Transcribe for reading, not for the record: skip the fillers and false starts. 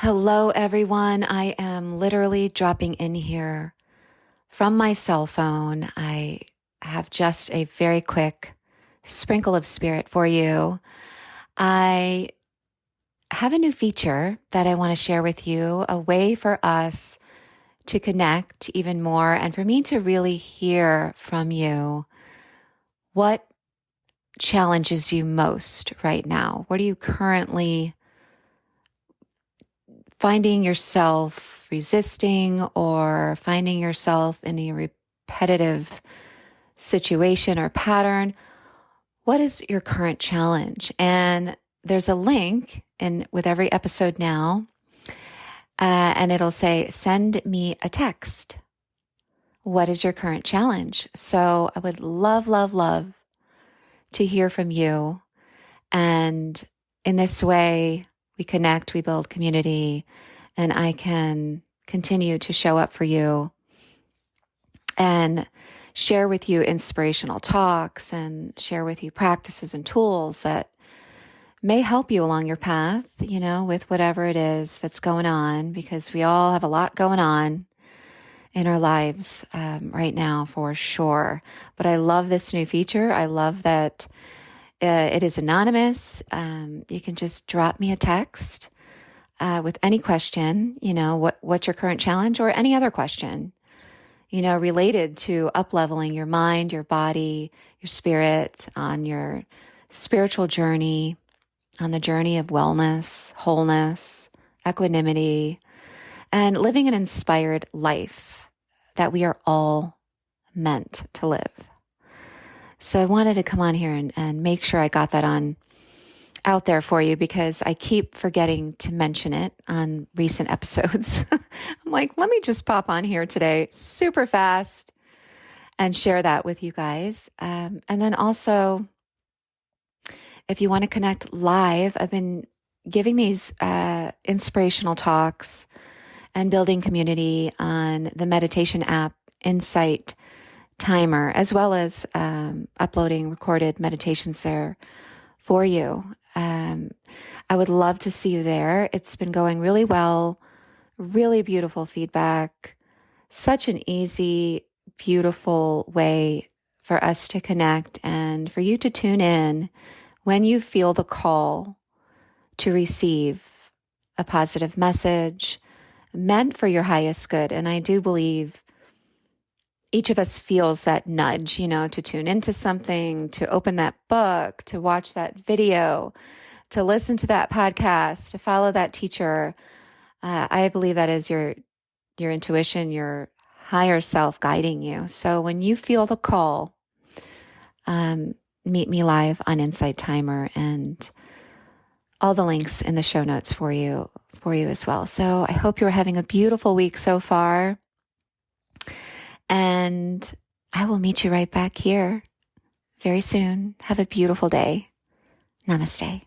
Hello, everyone. I am literally dropping in here from my cell phone. I have just a very quick sprinkle of spirit for you. I have a new feature that I want to share with you, a way for us to connect even more and for me to really hear from you what challenges you most right now. What are you currently finding yourself resisting or finding yourself in a repetitive situation or pattern? What is your current challenge? And there's a link with every episode now, and it'll say, send me a text. What is your current challenge? So I would love, love, love to hear from you. And in this way, we connect, we build community, and I can continue to show up for you and share with you inspirational talks and share with you practices and tools that may help you along your path, with whatever it is that's going on, because we all have a lot going on in our lives right now for sure. But I love this new feature. I love that it is anonymous. You can just drop me a text with any question, what's your current challenge, or any other question, related to up-leveling your mind, your body, your spirit, on your spiritual journey, on the journey of wellness, wholeness, equanimity, and living an inspired life that we are all meant to live. So I wanted to come on here and make sure I got that out there for you, because I keep forgetting to mention it on recent episodes. I'm like, let me just pop on here today super fast and share that with you guys. And then also, if you want to connect live, I've been giving these inspirational talks and building community on the meditation app Insight Timer, as well as uploading recorded meditations there for you. I would love to see you there. It's been going really well, really beautiful feedback, such an easy, beautiful way for us to connect and for you to tune in when you feel the call to receive a positive message meant for your highest good. And I do believe each of us feels that nudge, to tune into something, to open that book, to watch that video, to listen to that podcast, to follow that teacher. I believe that is your intuition, your higher self guiding you. So when you feel the call, meet me live on Insight Timer, and all the links in the show notes for you as well. So I hope you're having a beautiful week so far. And I will meet you right back here very soon. Have a beautiful day. Namaste.